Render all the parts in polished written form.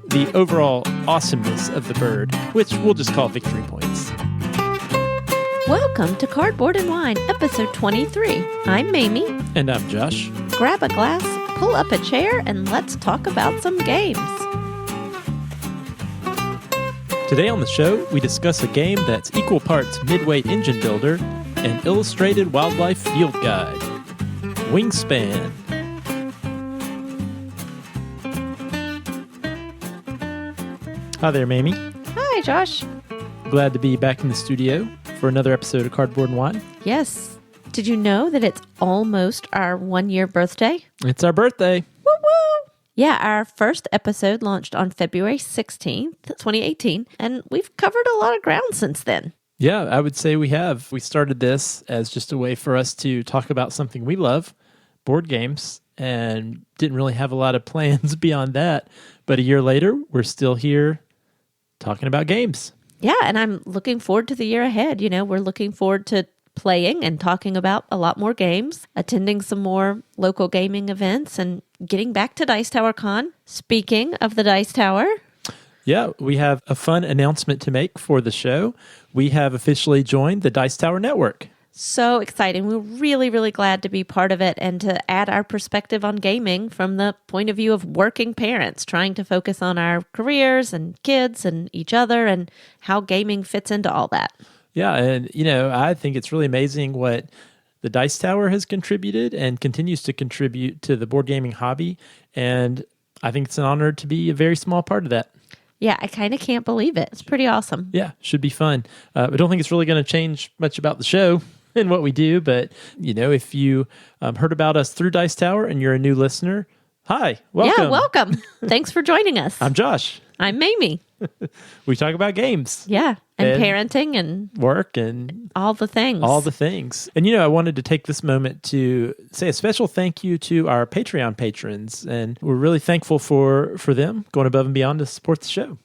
the overall awesomeness of the bird, which we'll just call victory points. Welcome to Cardboard and Wine, episode 23. I'm Mamie. And I'm Josh. Grab a glass, pull up a chair, and let's talk about some games. Today on the show, we discuss a game that's equal parts midweight engine builder and illustrated wildlife field guide, Wingspan. Hi there, Mamie. Hi, Josh. Glad to be back in the studio for another episode of Cardboard and Wine. Yes. Did you know that it's almost our 1-year birthday? It's our birthday. Woo woo! Yeah, our first episode launched on February 16th, 2018, and we've covered a lot of ground since then. Yeah, I would say we have. We started this as just a way for us to talk about something we love, board games, and didn't really have a lot of plans beyond that. But a year later, we're still here talking about games. Yeah, and I'm looking forward to the year ahead. You know, we're looking forward to playing and talking about a lot more games, attending some more local gaming events, and getting back to Dice Tower Con. Speaking of the Dice Tower... Yeah, we have a fun announcement to make for the show. We have officially joined the Dice Tower Network. So exciting. We're really, really glad to be part of it and to add our perspective on gaming from the point of view of working parents, trying to focus on our careers and kids and each other and how gaming fits into all that. Yeah, and I think it's really amazing what the Dice Tower has contributed and continues to contribute to the board gaming hobby. And I think it's an honor to be a very small part of that. Yeah, I kind of can't believe it. It's pretty awesome. Yeah, should be fun. I don't think it's really going to change much about the show and what we do, but, if you heard about us through Dice Tower and you're a new listener, hi, welcome. Yeah, welcome. Thanks for joining us. I'm Josh. I'm Mamie. We talk about games. Yeah, and parenting and work and all the things. All the things. And, I wanted to take this moment to say a special thank you to our Patreon patrons. And we're really thankful for them going above and beyond to support the show.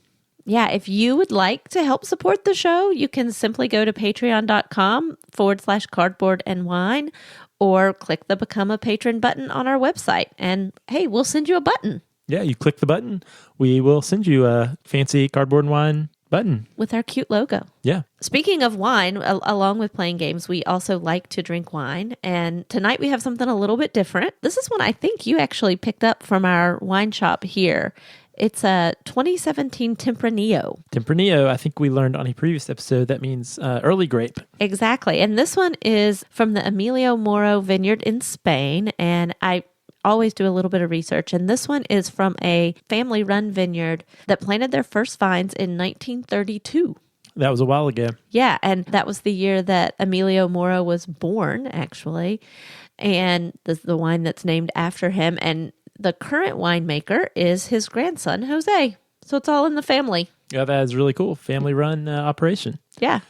Yeah, if you would like to help support the show, you can simply go to patreon.com/cardboard and wine or click the Become a Patron button on our website. And hey, we'll send you a button. Yeah, you click the button, we will send you a fancy Cardboard and Wine button. With our cute logo. Yeah. Speaking of wine, along with playing games, we also like to drink wine. And tonight we have something a little bit different. This is one I think you actually picked up from our wine shop here. It's a 2017 Tempranillo. Tempranillo, I think we learned on a previous episode, that means early grape. Exactly. And this one is from the Emilio Moro vineyard in Spain. And I always do a little bit of research. And this one is from a family-run vineyard that planted their first vines in 1932. That was a while ago. Yeah, and that was the year that Emilio Moro was born, actually. And this is the wine that's named after him. And the current winemaker is his grandson, Jose. So it's all in the family. Yeah, that is really cool. Family-run operation. Yeah.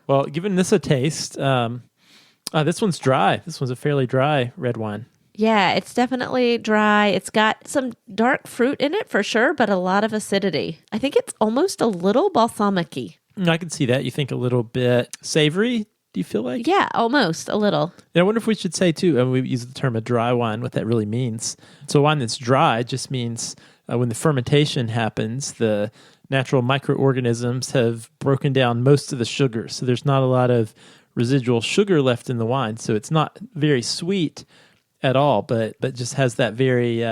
Well, giving this a taste, this one's dry. This one's a fairly dry red wine. Yeah, it's definitely dry. It's got some dark fruit in it for sure, but a lot of acidity. I think it's almost a little balsamic-y. I can see that. You think a little bit savory, do you feel like? Yeah, almost a little. And I wonder if we should say, too, and we use the term a dry wine, what that really means. So a wine that's dry just means when the fermentation happens, the natural microorganisms have broken down most of the sugar. So there's not a lot of residual sugar left in the wine. So it's not very sweet at all, but just has that very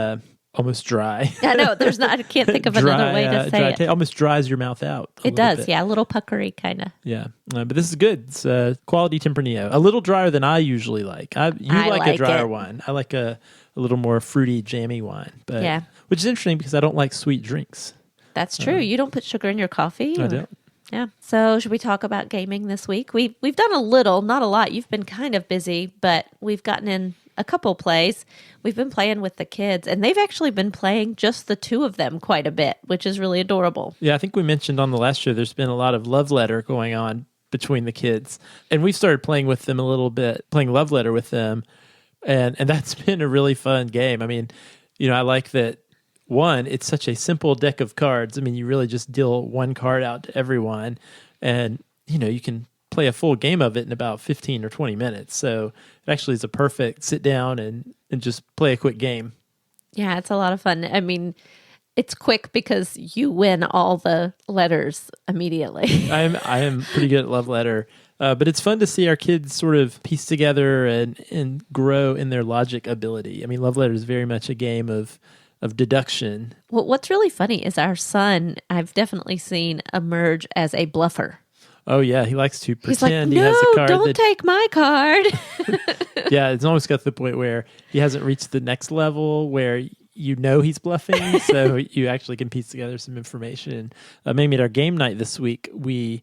almost dry. I know, there's not. I can't think of another way to say it. Almost dries your mouth out. It does, bit. Yeah, a little puckery kind of. Yeah, but this is good. It's quality Tempranillo. A little drier than I usually like. You like a drier wine. I like a little more fruity, jammy wine. But yeah, which is interesting because I don't like sweet drinks. That's true. You don't put sugar in your coffee? I don't. Yeah. So should we talk about gaming this week? We've done a little, not a lot. You've been kind of busy, but we've gotten in a couple plays. We've been playing with the kids, and they've actually been playing just the two of them quite a bit, which is really adorable. Yeah, I think we mentioned on the last show there's been a lot of love letter going on between the kids. And we started playing with them a little bit, playing love letter with them. And that's been a really fun game. I mean, I like that, one, it's such a simple deck of cards. I mean, you really just deal one card out to everyone. And, you can play a full game of it in about 15 or 20 minutes. So it actually is a perfect sit down and just play a quick game. Yeah, it's a lot of fun. I mean, It's quick because you win all the letters immediately. I am pretty good at love letter, but it's fun to see our kids sort of piece together and grow in their logic ability. I mean, love letter is very much a game of deduction. Well, what's really funny is our son, I've definitely seen emerge as a bluffer. Oh yeah, he likes to He's like, pretend no, he has a card. don't take my card. Yeah, it's almost got to the point where he hasn't reached the next level where you know he's bluffing, so you actually can piece together some information. Maybe at our game night this week, we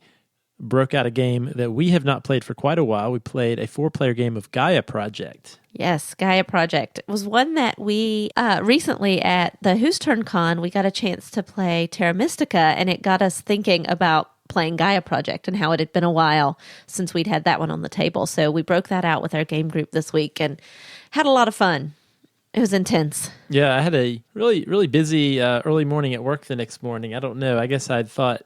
broke out a game that we have not played for quite a while. We played a 4-player game of Gaia Project. Yes, Gaia Project. It was one that we recently at the Whose Turn Con, we got a chance to play Terra Mystica, and it got us thinking about playing Gaia Project and how it had been a while since we'd had that one on the table. So we broke that out with our game group this week and had a lot of fun. It was intense. Yeah, I had a really, really busy early morning at work the next morning. I don't know. I guess I'd thought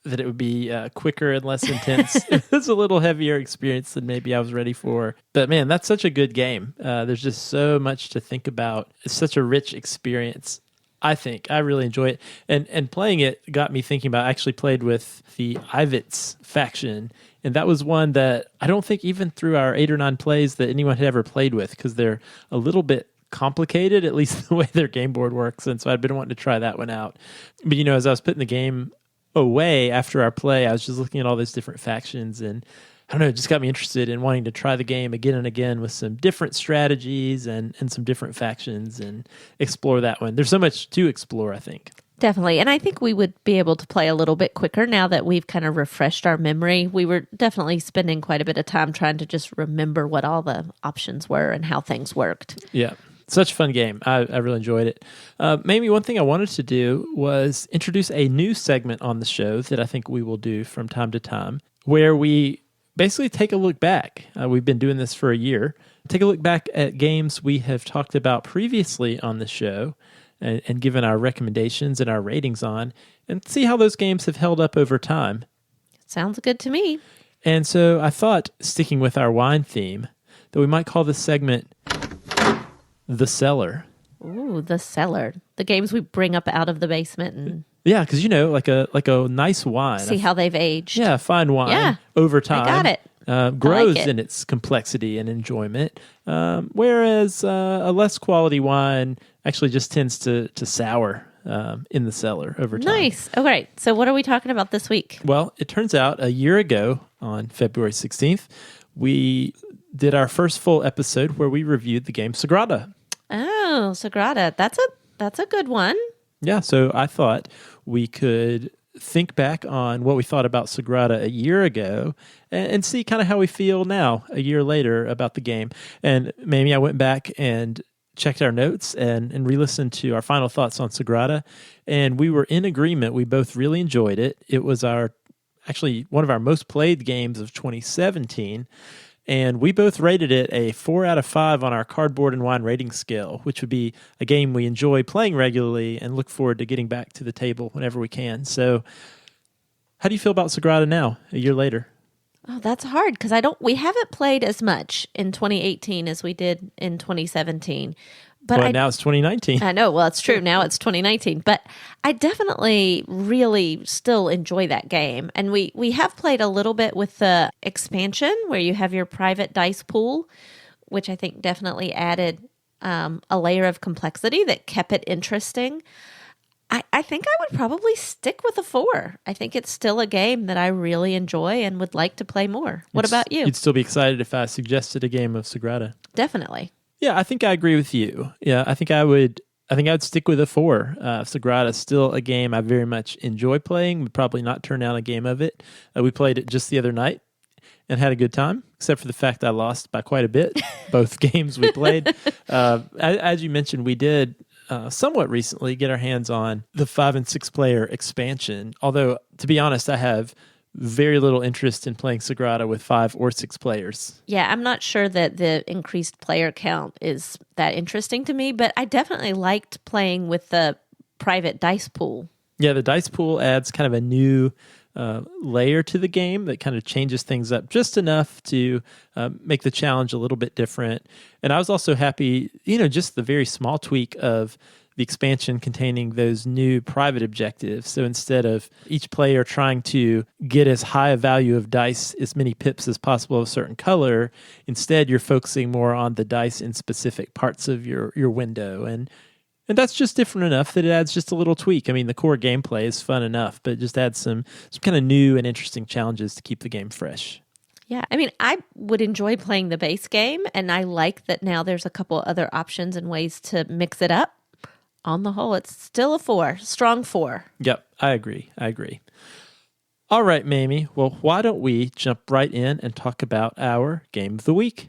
that it would be quicker and less intense. It was a little heavier experience than maybe I was ready for. But man, that's such a good game. There's just so much to think about. It's such a rich experience. I think I really enjoy it. And playing it got me thinking about, I actually played with the Ivets faction. And that was one that I don't think even through our 8 or 9 plays that anyone had ever played with, because they're a little bit complicated, at least the way their game board works. And so I'd been wanting to try that one out. But, as I was putting the game away after our play, I was just looking at all those different factions, and I don't know, it just got me interested in wanting to try the game again and again with some different strategies and some different factions and explore that one. There's so much to explore, I think. Definitely. And I think we would be able to play a little bit quicker now that we've kind of refreshed our memory. We were definitely spending quite a bit of time trying to just remember what all the options were and how things worked. Yeah. Such a fun game. I really enjoyed it. Maybe one thing I wanted to do was introduce a new segment on the show that I think we will do from time to time, where we basically take a look back. We've been doing this for a year. Take a look back at games we have talked about previously on the show and given our recommendations and our ratings on, and see how those games have held up over time. Sounds good to me. And so I thought, sticking with our wine theme, that we might call this segment The Cellar. Ooh, The Cellar. The games we bring up out of the basement and Yeah, because like a nice wine. see how they've aged. Yeah, fine wine. Yeah, over time. I got it. Grows like it. in its complexity and enjoyment, whereas a less quality wine actually just tends to sour in the cellar over time. Nice. Okay, so what are we talking about this week? Well, it turns out a year ago on February 16th, we did our first full episode where we reviewed the game Sagrada. Oh, Sagrada. That's a good one. Yeah, so I thought we could think back on what we thought about Sagrada a year ago and see kind of how we feel now, a year later, about the game. And maybe I went back and checked our notes and re-listened to our final thoughts on Sagrada, and we were in agreement. We both really enjoyed it. It was actually one of our most played games of 2017, and we both rated it a 4 out of 5 on our cardboard and wine rating scale, which would be a game we enjoy playing regularly and look forward to getting back to the table whenever we can. So how do you feel about Sagrada now, a year later? Oh, that's hard because we haven't played as much in 2018 as we did in 2017. But now it's 2019. I know. Well, it's true. Now it's 2019. But I definitely really still enjoy that game. And we have played a little bit with the expansion where you have your private dice pool, which I think definitely added a layer of complexity that kept it interesting. I think I would probably stick with a 4. I think it's still a game that I really enjoy and would like to play more. What about you? You'd still be excited if I suggested a game of Sagrada. Definitely. Yeah, I think I agree with you. Yeah, I think I'd stick with a 4. Sagrada is still a game I very much enjoy playing. Would probably not turn down a game of it. We played it just the other night and had a good time, except for the fact I lost by quite a bit, both games we played. As you mentioned, we did somewhat recently get our hands on the 5 and 6 player expansion. Although, to be honest, I have very little interest in playing Sagrada with 5 or 6 players. Yeah, I'm not sure that the increased player count is that interesting to me, but I definitely liked playing with the private dice pool. Yeah, the dice pool adds kind of a new layer to the game that kind of changes things up just enough to make the challenge a little bit different. And I was also happy, just the very small tweak of the expansion containing those new private objectives. So instead of each player trying to get as high a value of dice, as many pips as possible of a certain color, instead you're focusing more on the dice in specific parts of your window. And that's just different enough that it adds just a little tweak. I mean, the core gameplay is fun enough, but it just adds some kind of new and interesting challenges to keep the game fresh. Yeah, I mean, I would enjoy playing the base game, and I like that now there's a couple other options and ways to mix it up. On the whole, it's still a 4, strong 4. Yep, I agree. All right, Mamie. Well, why don't we jump right in and talk about our Game of the Week?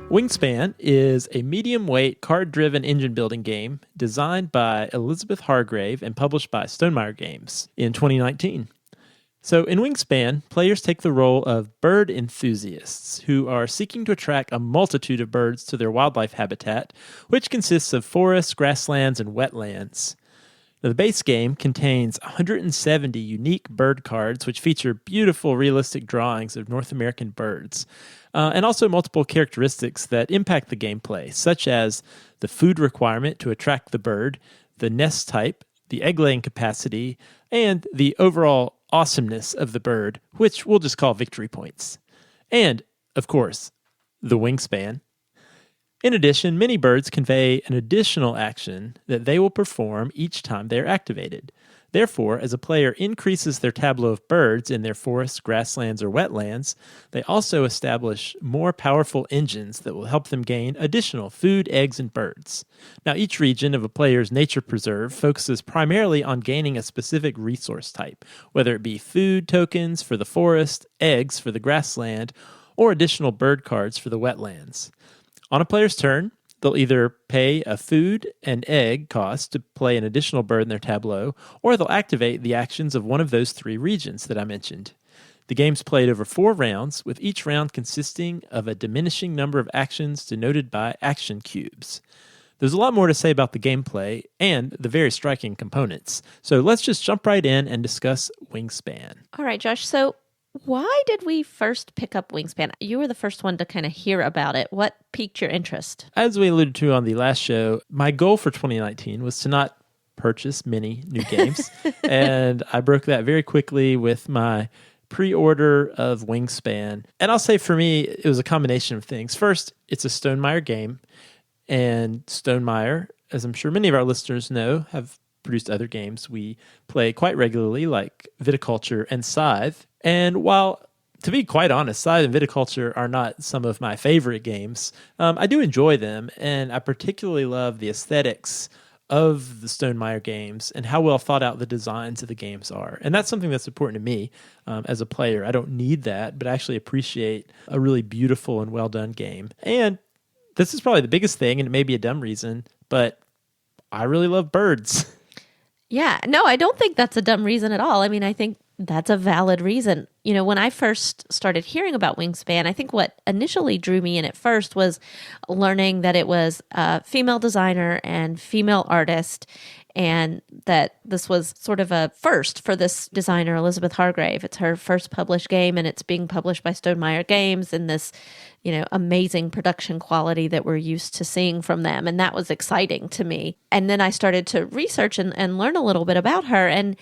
Wingspan is a medium-weight, card-driven engine-building game designed by Elizabeth Hargrave and published by Stonemaier Games in 2019. So in Wingspan, players take the role of bird enthusiasts who are seeking to attract a multitude of birds to their wildlife habitat, which consists of forests, grasslands, and wetlands. Now, the base game contains 170 unique bird cards, which feature beautiful, realistic drawings of North American birds, and also multiple characteristics that impact the gameplay, such as the food requirement to attract the bird, the nest type, the egg-laying capacity, and the overall awesomeness of the bird, which we'll just call victory points. And, of course, the wingspan. In addition, many birds convey an additional action that they will perform each time they are activated. Therefore, as a player increases their tableau of birds in their forests, grasslands, or wetlands, they also establish more powerful engines that will help them gain additional food, eggs, and birds. Now, each region of a player's nature preserve focuses primarily on gaining a specific resource type, whether it be food tokens for the forest, eggs for the grassland, or additional bird cards for the wetlands. On a player's turn, they'll either pay a food and egg cost to play an additional bird in their tableau, or they'll activate the actions of one of those 3 regions that I mentioned. The game's played over 4 rounds, with each round consisting of a diminishing number of actions denoted by action cubes. There's a lot more to say about the gameplay and the very striking components, so let's just jump right in and discuss Wingspan. All right, Josh, so why did we first pick up Wingspan? You were the first one to kind of hear about it. What piqued your interest? As we alluded to on the last show, my goal for 2019 was to not purchase many new games. And I broke that very quickly with my pre-order of Wingspan. And I'll say for me, it was a combination of things. First, it's a Stonemaier game. And Stonemaier, as I'm sure many of our listeners know, have produced other games we play quite regularly, like Viticulture and Scythe. And while, to be quite honest, Scythe and Viticulture are not some of my favorite games, I do enjoy them, and I particularly love the aesthetics of the Stonemaier games and how well thought out the designs of the games are. And that's something that's important to me as a player. I don't need that, but I actually appreciate a really beautiful and well-done game. And this is probably the biggest thing, and it may be a dumb reason, but I really love birds. Yeah, no, I don't think that's a dumb reason at all. I mean, I think that's a valid reason. You know, when I first started hearing about Wingspan, I think what initially drew me in at first was learning that it was a female designer and female artist, and that this was sort of a first for this designer, Elizabeth Hargrave. It's her first published game, and it's being published by Stonemaier Games in this, you know, amazing production quality that we're used to seeing from them. And that was exciting to me. And then I started to research and learn a little bit about her. And,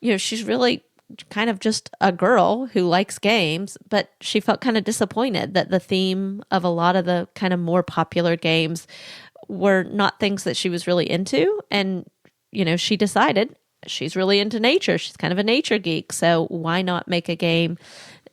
you know, she's really kind of just a girl who likes games, but she felt kind of disappointed that the theme of a lot of the kind of more popular games were not things that she was really into. And, you know, she decided she's really into nature. She's kind of a nature geek. So why not make a game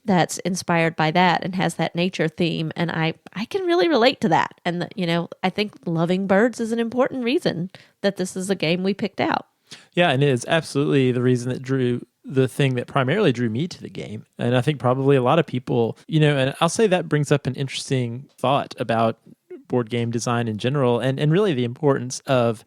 that's inspired by that and has that nature theme? And I can really relate to that. And, you know, I think loving birds is an important reason that this is a game we picked out. Yeah, and it is absolutely the thing that primarily drew me to the game. And I think probably a lot of people, you know, and I'll say that brings up an interesting thought about board game design in general, and really the importance of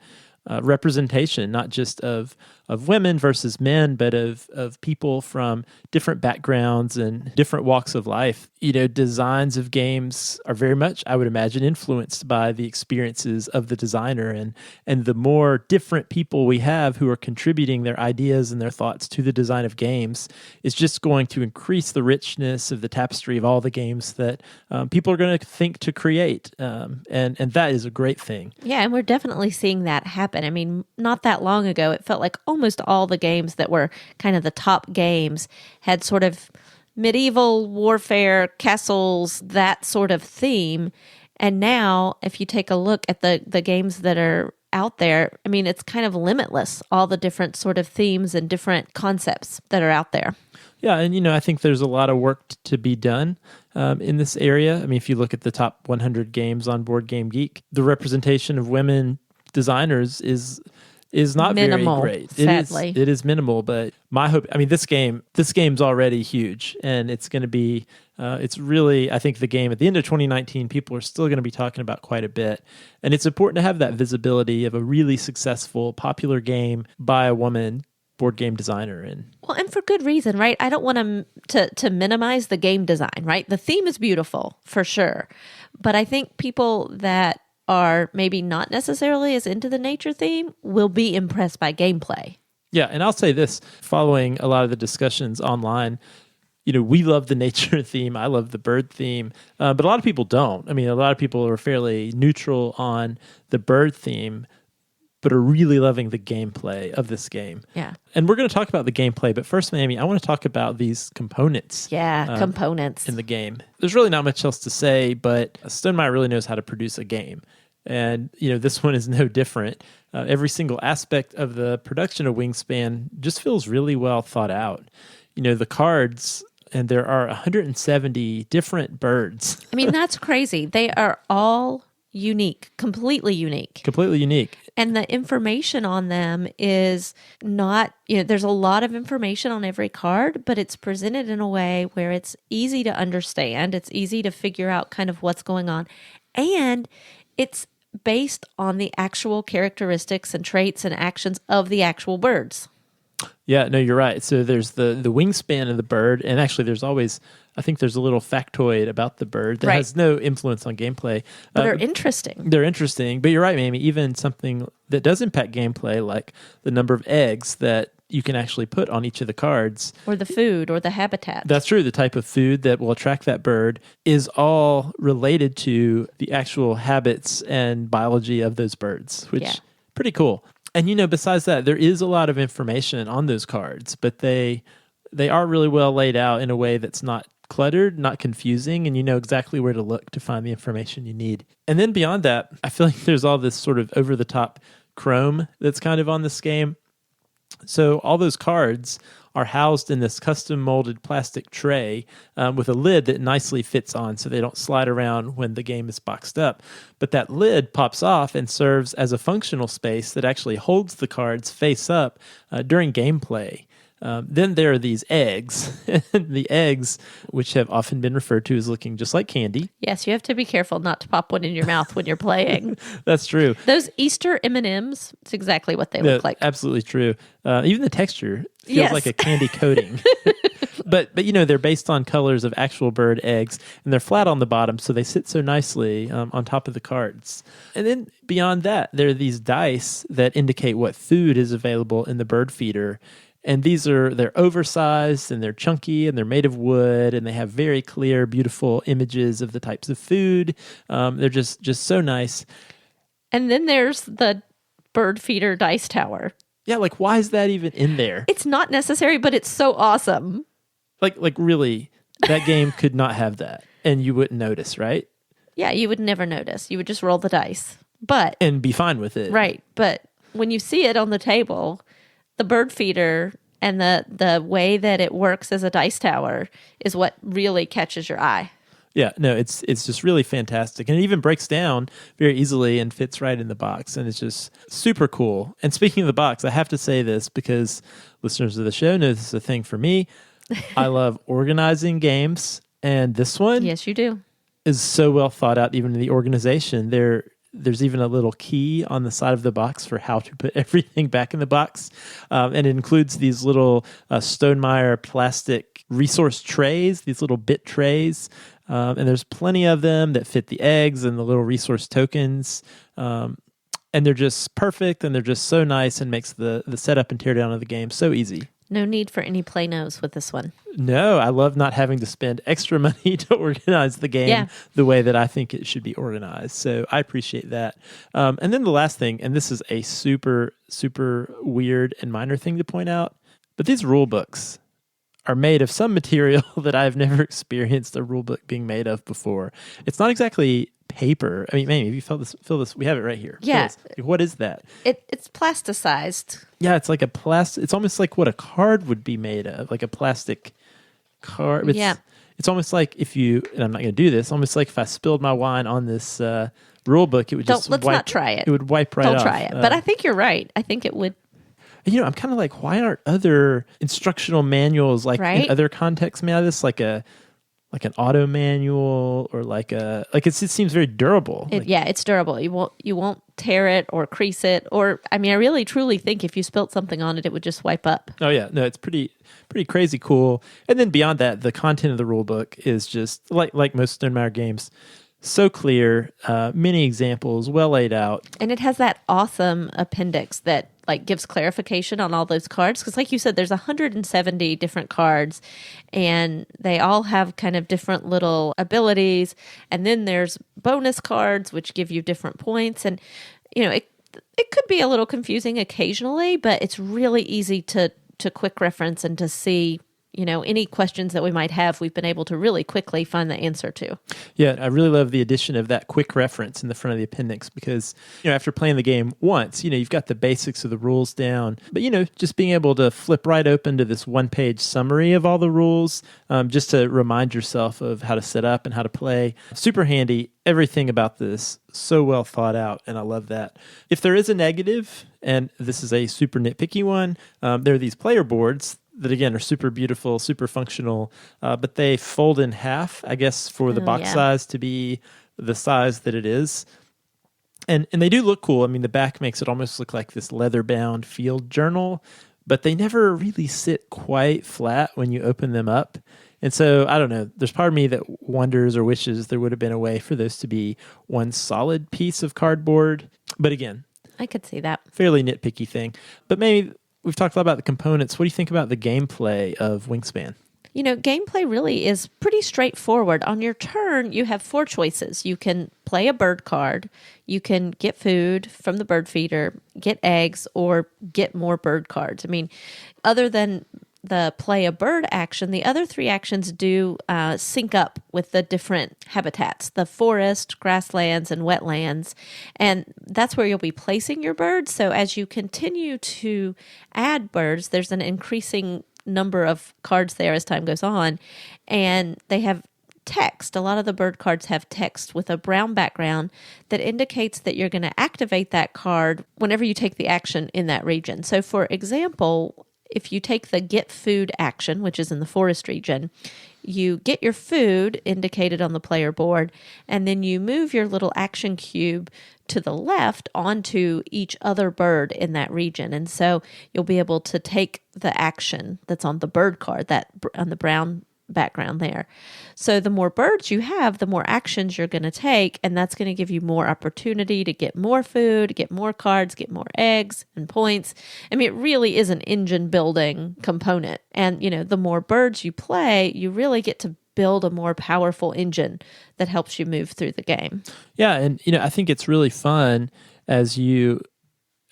representation, not just of of women versus men, but of people from different backgrounds and different walks of life. Designs of games are very much, I would imagine, influenced by the experiences of the designer, and the more different people we have who are contributing their ideas and their thoughts to the design of games is just going to increase the richness of the tapestry of all the games that people are going to think to create. And that is a great thing. Yeah, and we're definitely seeing that happen. I mean, not that long ago, it felt like almost all the games that were kind of the top games had sort of medieval warfare, castles, that sort of theme. And now, if you take a look at the games that are out there, I mean, it's kind of limitless, all the different sort of themes and different concepts that are out there. Yeah, and I think there's a lot of work to be done in this area. I mean, if you look at the top 100 games on Board Game Geek, the representation of women designers is not minimal, very great. Sadly. It is minimal, but my hope, I mean, this game's already huge, and it's going to be, it's really, I think the game at the end of 2019, people are still going to be talking about quite a bit. And it's important to have that visibility of a really successful, popular game by a woman board game designer. And for good reason, right? I don't want to minimize the game design, right? The theme is beautiful for sure, but I think people that are maybe not necessarily as into the nature theme will be impressed by gameplay. Yeah, and I'll say this, following a lot of the discussions online, we love the nature theme. I love the bird theme, but a lot of people don't. I mean, a lot of people are fairly neutral on the bird theme, but are really loving the gameplay of this game. Yeah. And we're going to talk about the gameplay, but first, Mamie, I want to talk about these components. Yeah, components. In the game. There's really not much else to say, but Stonemaier really knows how to produce a game. And, this one is no different. Every single aspect of the production of Wingspan just feels really well thought out. The cards, and there are 170 different birds. I mean, that's crazy. They are all unique, completely unique. Completely unique. And the information on them is not, there's a lot of information on every card, but it's presented in a way where it's easy to understand. It's easy to figure out kind of what's going on. And it's based on the actual characteristics and traits and actions of the actual birds. Yeah, no, you're right. So there's the wingspan of the bird, and actually there's always, I think there's a little factoid about the bird that has no influence on gameplay. But they're interesting. They're interesting, but you're right, Mamie, even something that does impact gameplay, like the number of eggs that you can actually put on each of the cards. Or the food, or the habitat. That's true. The type of food that will attract that bird is all related to the actual habits and biology of those birds, which pretty cool. And, besides that, there is a lot of information on those cards, but they are really well laid out in a way that's not cluttered, not confusing, and you know exactly where to look to find the information you need. And then beyond that, I feel like there's all this sort of over-the-top chrome that's kind of on this game. So all those cards are housed in this custom molded plastic tray with a lid that nicely fits on so they don't slide around when the game is boxed up. But that lid pops off and serves as a functional space that actually holds the cards face up during gameplay. Then there are these eggs, the eggs, which have often been referred to as looking just like candy. Yes, you have to be careful not to pop one in your mouth when you're playing. That's true. Those Easter M&Ms, it's exactly what they look like. Absolutely true. Even the texture feels like a candy coating. But they're based on colors of actual bird eggs, and they're flat on the bottom, so they sit so nicely on top of the cards. And then beyond that, there are these dice that indicate what food is available in the bird feeder. And they're oversized and they're chunky and they're made of wood and they have very clear, beautiful images of the types of food. They're just so nice. And then there's the bird feeder dice tower. Yeah, like why is that even in there? It's not necessary, but it's so awesome. Like really, that game could not have that and you wouldn't notice, right? Yeah, you would never notice. You would just roll the dice. And be fine with it. Right. But when you see it on the table, the bird feeder and the way that it works as a dice tower is what really catches your eye. Yeah, no, it's just really fantastic. And it even breaks down very easily and fits right in the box. And it's just super cool. And speaking of the box, I have to say this because listeners of the show know this is a thing for me. I love organizing games. And this one yes, you do, is so well thought out, even in the organization. there's even a little key on the side of the box for how to put everything back in the box. And it includes these little Stonemaier plastic resource trays, these little bit trays. And there's plenty of them that fit the eggs and the little resource tokens. And they're just perfect, and they're just so nice, and makes the setup and teardown of the game so easy. No need for any Play-Nos with this one. No, I love not having to spend extra money to organize the game the way that I think it should be organized. So I appreciate that. And then the last thing, and this is a super, super weird and minor thing to point out, but these rule books are made of some material that I've never experienced a rule book being made of before. It's not exactly paper. I mean, maybe if you feel this, we have it right here. Yeah. What is that? It's plasticized. Yeah, it's like a plastic. It's almost like what a card would be made of, like a plastic card. It's almost like if you, and I'm not going to do this, almost like if I spilled my wine on this rule book, it would just let's not try it. It would wipe right off. Don't try it. But I think you're right. I think it would. I'm kind of like, why aren't other instructional manuals in other contexts made out of this, like an auto manual, or it seems very durable. It's durable. You won't tear it or crease it, or I really truly think if you spilt something on it, it would just wipe up. Oh yeah, no, it's pretty crazy cool. And then beyond that, the content of the rule book is just like most Stonemaier games, so clear, many examples, well laid out, and it has that awesome appendix that gives clarification on all those cards, because like you said, there's 170 different cards, and they all have kind of different little abilities, and then there's bonus cards which give you different points, and it could be a little confusing occasionally, but it's really easy to quick reference and to see any questions that we might have, we've been able to really quickly find the answer to. Yeah, I really love the addition of that quick reference in the front of the appendix, because, after playing the game once, you've got the basics of the rules down. But, just being able to flip right open to this one-page summary of all the rules, just to remind yourself of how to set up and how to play. Super handy. Everything about this, so well thought out, and I love that. If there is a negative, and this is a super nitpicky one, there are these player boards that, again, are super beautiful, super functional, but they fold in half, I guess, for the box size to be the size that it is. And they do look cool. I mean, the back makes it almost look like this leather-bound field journal, but they never really sit quite flat when you open them up. And so, I don't know, there's part of me that wonders or wishes there would have been a way for those to be one solid piece of cardboard. But again, I could see that. Fairly nitpicky thing. But maybe we've talked a lot about the components. What do you think about the gameplay of Wingspan? Gameplay really is pretty straightforward. On your turn, you have 4 choices. You can play a bird card, you can get food from the bird feeder, get eggs, or get more bird cards. Other than the play a bird action, the other 3 actions do sync up with the different habitats, the forest, grasslands, and wetlands. And that's where you'll be placing your birds. So as you continue to add birds, there's an increasing number of cards there as time goes on. And they have text. A lot of the bird cards have text with a brown background that indicates that you're going to activate that card whenever you take the action in that region. So for example, if you take the get food action, which is in the forest region, you get your food indicated on the player board, and then you move your little action cube to the left onto each other bird in that region. And so you'll be able to take the action that's on the bird card, that on the brown background there. So the more birds you have, the more actions you're going to take, and that's going to give you more opportunity to get more food, get more cards, get more eggs and points. It really is an engine building component. And, the more birds you play, you really get to build a more powerful engine that helps you move through the game. Yeah, and I think it's really fun as you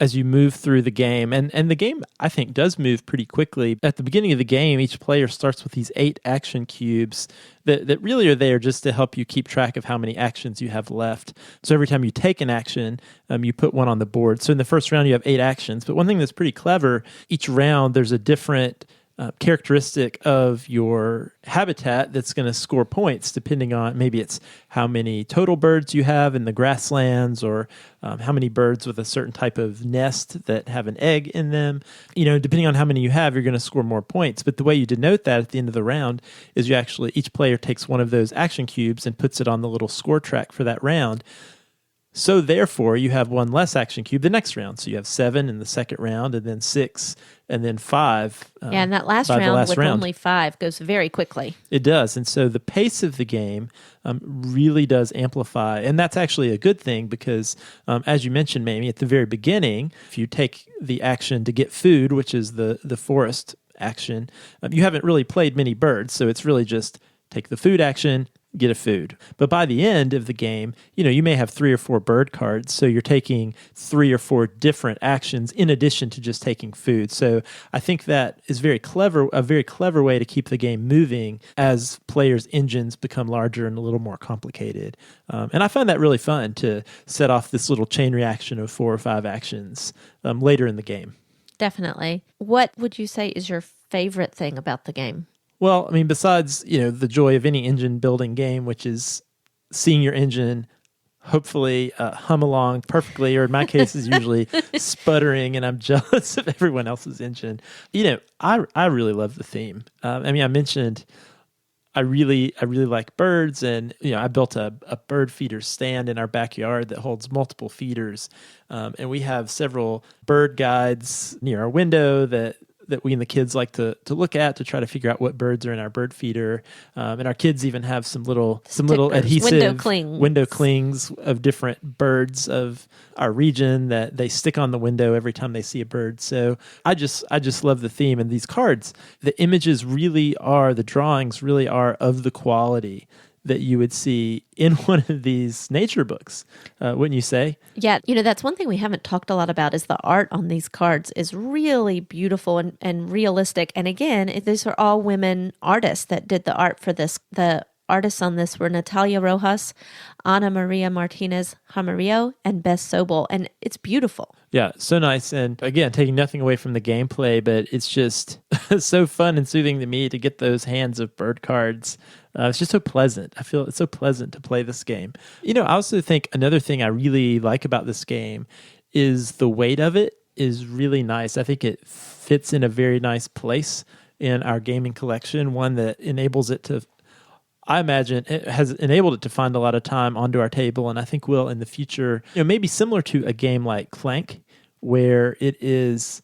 move through the game. And the game, I think, does move pretty quickly. At the beginning of the game, each player starts with these 8 action cubes that really are there just to help you keep track of how many actions you have left. So every time you take an action, you put one on the board. So in the first round, you have 8 actions. But one thing that's pretty clever, each round, there's a different characteristic of your habitat that's going to score points depending on, maybe it's how many total birds you have in the grasslands, or how many birds with a certain type of nest that have an egg in them. Depending on how many you have, you're going to score more points. But the way you denote that at the end of the round is each player takes one of those action cubes and puts it on the little score track for that round. So therefore, you have one less action cube the next round. So you have 7 in the second round, and then 6, and then 5. Yeah, and that last by the round last with round. only 5 goes very quickly. It does. And so the pace of the game really does amplify. And that's actually a good thing because, as you mentioned, Mamie, at the very beginning, if you take the action to get food, which is the forest action, you haven't really played many birds. So it's really just take the food action, get a food. But by the end of the game, you may have 3 or 4 bird cards. So you're taking 3 or 4 different actions in addition to just taking food. So I think that is a very clever way to keep the game moving as players' engines become larger and a little more complicated. And I find that really fun to set off this little chain reaction of 4 or 5 actions later in the game. Definitely. What would you say is your favorite thing about the game? Well, I mean, besides, the joy of any engine building game, which is seeing your engine hopefully hum along perfectly, or in my case is usually sputtering and I'm jealous of everyone else's engine. I really love the theme. I mentioned I really like birds, and I built a bird feeder stand in our backyard that holds multiple feeders, and we have several bird guides near our window that we and the kids like to look at to try to figure out what birds are in our bird feeder. And our kids even have some little adhesive window clings of different birds of our region that they stick on the window every time they see a bird. So I just love the theme. And these cards, the drawings really are of the quality that you would see in one of these nature books, wouldn't you say? Yeah, that's one thing we haven't talked a lot about is the art on these cards is really beautiful and realistic. And again, these are all women artists that did the art for this. The artists on this were Natalia Rojas, Ana Maria Martinez Jamarillo, and Bess Sobel. And it's beautiful. Yeah, so nice. And again, taking nothing away from the gameplay, but it's just so fun and soothing to me to get those hands of bird cards. It's just so pleasant. I feel it's so pleasant to play this game. I also think another thing I really like about this game is the weight of it is really nice. I think it fits in a very nice place in our gaming collection, one that enables it to, I imagine it has enabled it to find a lot of time onto our table, and I think will in the future, maybe similar to a game like Clank, where it is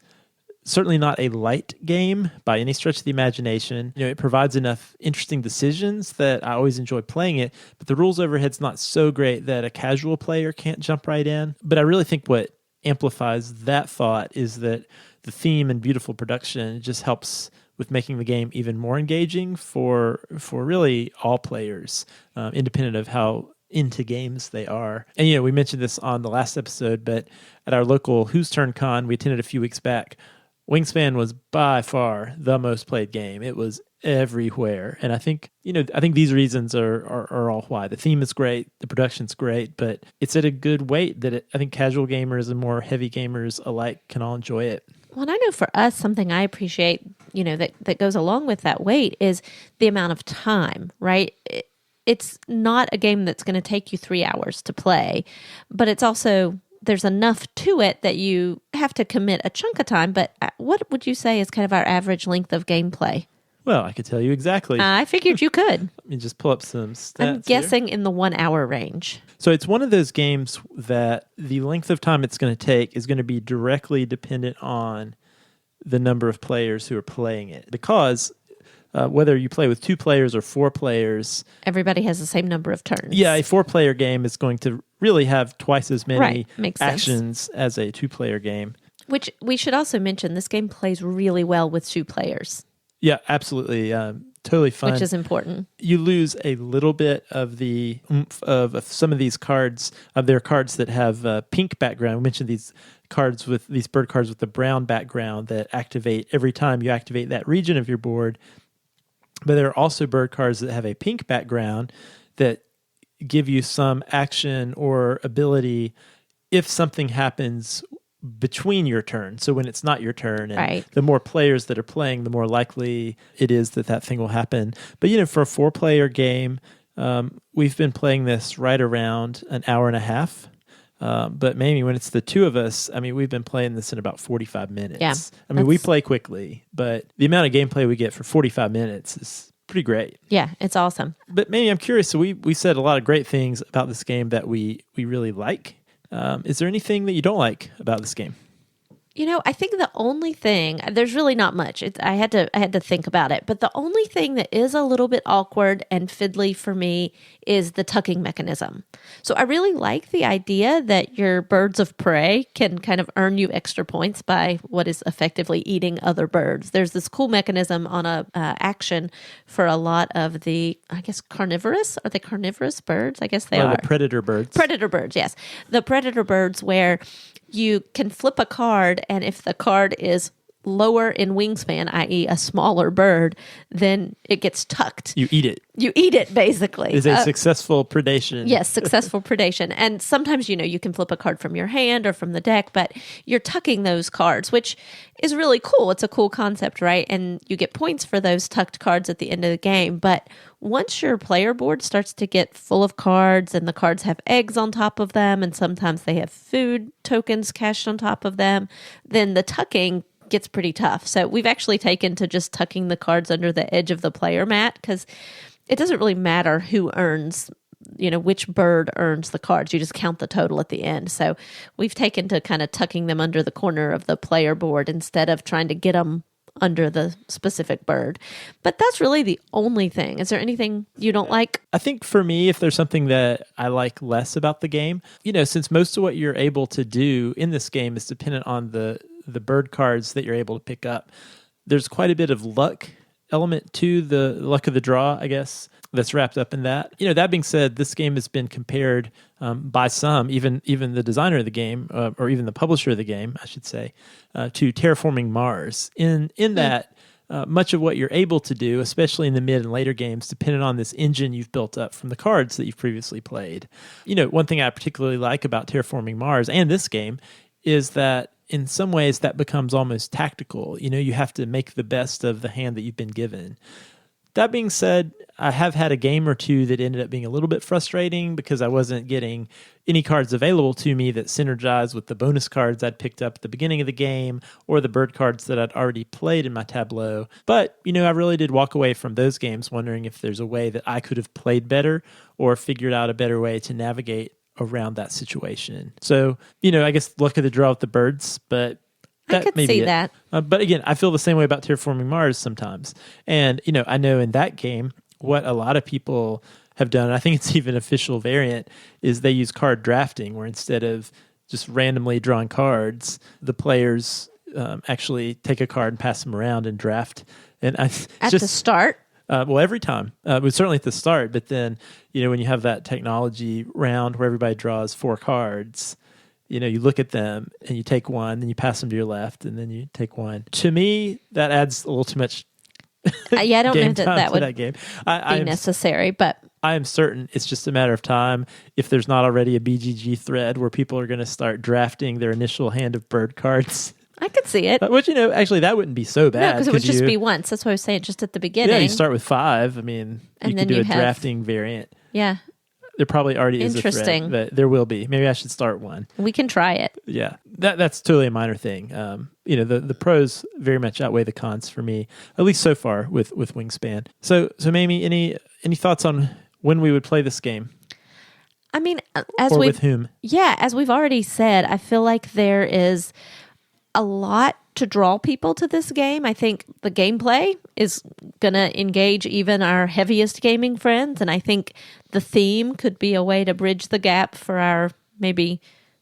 certainly not a light game by any stretch of the imagination. It provides enough interesting decisions that I always enjoy playing it, but the rules overhead's not so great that a casual player can't jump right in. But I really think what amplifies that thought is that the theme and beautiful production just helps with making the game even more engaging for really all players, independent of how into games they are. And we mentioned this on the last episode, but at our local Whose Turn Con we attended a few weeks back, Wingspan was by far the most played game. It was everywhere. And I think these reasons are all why. The theme is great, the production's great, but it's at a good weight that I think casual gamers and more heavy gamers alike can all enjoy it. Well, and I know for us, something I appreciate, that goes along with that weight is the amount of time, right? It's not a game that's going to take you 3 hours to play, but it's also, there's enough to it that you have to commit a chunk of time. But what would you say is kind of our average length of gameplay? Well, I could tell you exactly. I figured you could. Let me just pull up some stats. I'm guessing in the 1 hour range. So it's one of those games that the length of time it's going to take is going to be directly dependent on the number of players who are playing it. Because whether you play with 2 players or 4 players, everybody has the same number of turns. Yeah, a 4-player game is going to really have twice as many actions sense. as a 2-player game. Which we should also mention, this game plays really well with 2 players. Yeah, absolutely. Totally fun. Which is important. You lose a little bit of the oomph of some of these cards. There are cards that have pink background. We mentioned these bird cards with the brown background that activate every time you activate that region of your board. But there are also bird cards that have a pink background that give you some action or ability if something happens between your turn. So when it's not your turn, and the more players that are playing, the more likely it is that thing will happen. But for a 4-player game, we've been playing this right around an hour and a half. But maybe when it's the 2 of us, we've been playing this in about 45 minutes. Yeah, we play quickly, but the amount of gameplay we get for 45 minutes is pretty great. Yeah, it's awesome. But maybe I'm curious. So we said a lot of great things about this game that we really like. Is there anything that you don't like about this game? I think the only thing, there's really not much. I had to think about it, but the only thing that is a little bit awkward and fiddly for me is the tucking mechanism. So I really like the idea that your birds of prey can kind of earn you extra points by what is effectively eating other birds. There's this cool mechanism on a action for a lot of the, I guess, carnivorous. Are they carnivorous birds? I guess they are. The predator birds. Predator birds, yes. The predator birds where you can flip a card, and if the card is lower in wingspan, i.e. a smaller bird, then it gets tucked. You eat it. You eat it, basically. It's a successful predation. Yes, successful predation. And sometimes, you can flip a card from your hand or from the deck, but you're tucking those cards, which is really cool. It's a cool concept, right? And you get points for those tucked cards at the end of the game. But once your player board starts to get full of cards and the cards have eggs on top of them, and sometimes they have food tokens cached on top of them, then the tucking gets pretty tough. So we've actually taken to just tucking the cards under the edge of the player mat, because it doesn't really matter who earns, which bird earns the cards. You just count the total at the end. So we've taken to kind of tucking them under the corner of the player board instead of trying to get them under the specific bird. But that's really the only thing. Is there anything you don't like? I think for me, if there's something that I like less about the game, since most of what you're able to do in this game is dependent on the bird cards that you're able to pick up, there's quite a bit of luck element to the luck of the draw, I guess, that's wrapped up in that. That being said, this game has been compared by some, even the designer of the game, or even the publisher of the game, I should say, to Terraforming Mars. In that, much of what you're able to do, especially in the mid and later games, depending on this engine you've built up from the cards that you've previously played. One thing I particularly like about Terraforming Mars and this game is that in some ways that becomes almost tactical. You have to make the best of the hand that you've been given. That being said, I have had a game or two that ended up being a little bit frustrating because I wasn't getting any cards available to me that synergized with the bonus cards I'd picked up at the beginning of the game or the bird cards that I'd already played in my tableau. But, I really did walk away from those games wondering if there's a way that I could have played better or figured out a better way to navigate around that situation. So, I guess luck of the draw with the birds, but I could see that. But again, I feel the same way about Terraforming Mars sometimes. And, I know in that game, what a lot of people have done, and I think it's even official variant, is they use card drafting, where instead of just randomly drawing cards, the players actually take a card and pass them around and draft. And at the start? Well, every time. It was certainly at the start, but then, when you have that technology round where everybody draws 4 cards, you look at them and you take one, then you pass them to your left, and then you take one. To me, that adds a little too much I don't know that would that game. be necessary, but I am certain it's just a matter of time if there's not already a BGG thread where people are going to start drafting their initial hand of bird cards. I could see it. Which, actually, that wouldn't be so bad. No, because it would just be once. That's what I was saying, just at the beginning. Yeah, you start with 5. I mean, you could do a drafting variant. Yeah. There probably already is a thread, but there will be. Maybe I should start one. We can try it. Yeah, that's totally a minor thing. The pros very much outweigh the cons for me, at least so far with Wingspan. So Mamie, any thoughts on when we would play this game? I mean, with whom? Yeah, as we've already said, I feel like there is a lot to draw people to this game. I think the gameplay is going to engage even our heaviest gaming friends, and I think the theme could be a way to bridge the gap for our maybe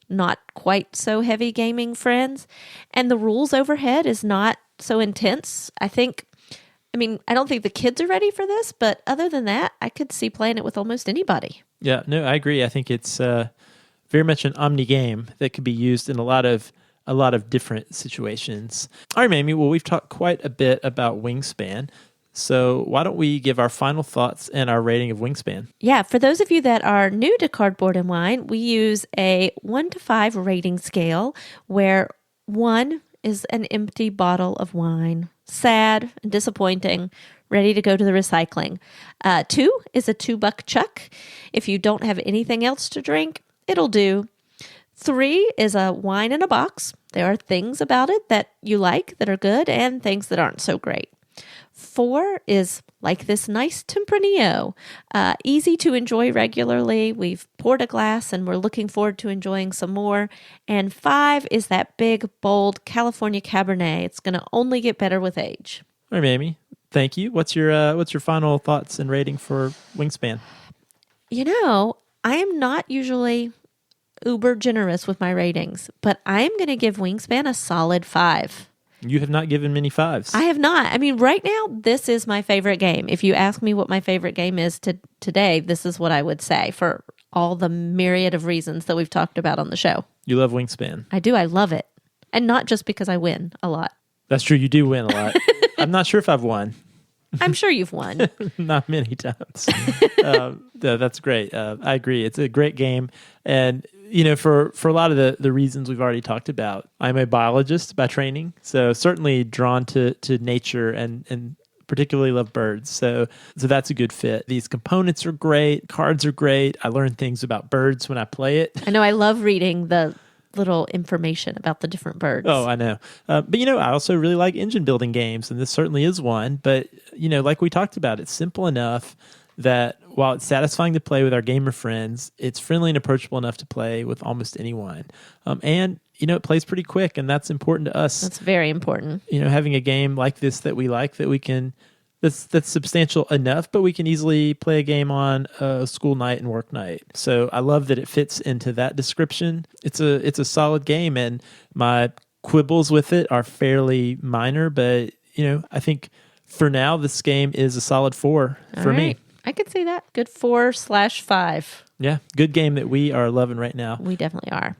not quite so heavy gaming friends. And the rules overhead is not so intense. I don't think the kids are ready for this, but other than that, I could see playing it with almost anybody. Yeah, no, I agree. I think it's very much an omni game that could be used in a lot of different situations. All right, Mamie, well, we've talked quite a bit about Wingspan, so why don't we give our final thoughts and our rating of Wingspan? Yeah, for those of you that are new to Cardboard and Wine, we use a 1 to 5 rating scale where 1 is an empty bottle of wine, sad and disappointing, ready to go to the recycling. 2 is a $2 chuck. If you don't have anything else to drink, it'll do. 3 is a wine in a box. There are things about it that you like that are good and things that aren't so great. 4 is like this nice Tempranillo, easy to enjoy regularly. We've poured a glass and we're looking forward to enjoying some more. And 5 is that big, bold California Cabernet. It's going to only get better with age. All right, Mamie. Thank you. What's your final thoughts and rating for Wingspan? I am not usually uber generous with my ratings, but I am going to give Wingspan a solid 5. You have not given many 5s. I have not. I mean, right now, this is my favorite game. If you ask me what my favorite game is today, this is what I would say for all the myriad of reasons that we've talked about on the show. You love Wingspan. I do. I love it. And not just because I win a lot. That's true. You do win a lot. I'm not sure if I've won. I'm sure you've won. Not many times. That's great. I agree. It's a great game. And, for a lot of the reasons we've already talked about, I'm a biologist by training. So certainly drawn to nature and particularly love birds. So that's a good fit. These components are great. Cards are great. I learn things about birds when I play it. I know. I love reading the little information about the different birds. Oh, I know. But, I also really like engine building games, and this certainly is one. But, like we talked about, it's simple enough that while it's satisfying to play with our gamer friends, it's friendly and approachable enough to play with almost anyone. And, it plays pretty quick, and that's important to us. That's very important. Having a game like this that we like, that we can... That's substantial enough, but we can easily play a game on a school night and work night. So I love that it fits into that description. It's a solid game, and my quibbles with it are fairly minor, but I think for now this game is a solid 4 for me. I could see that. Good 4/5. Yeah, good game that we are loving right now. We definitely are.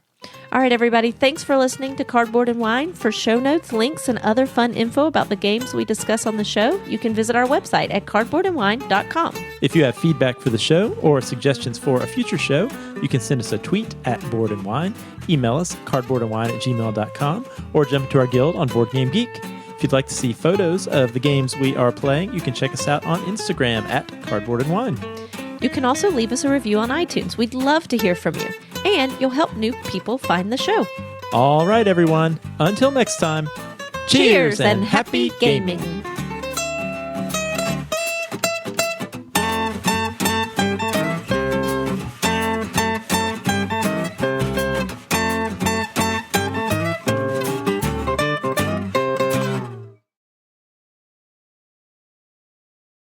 All right, everybody. Thanks for listening to Cardboard and Wine. For show notes, links, and other fun info about the games we discuss on the show, you can visit our website at cardboardandwine.com. If you have feedback for the show or suggestions for a future show, you can send us a tweet at Board and Wine, email us cardboardandwine@gmail.com, or jump to our guild on Board Game Geek. If you'd like to see photos of the games we are playing, you can check us out on Instagram at Cardboard and Wine. You can also leave us a review on iTunes. We'd love to hear from you. And you'll help new people find the show. All right, everyone. Until next time, cheers and happy gaming.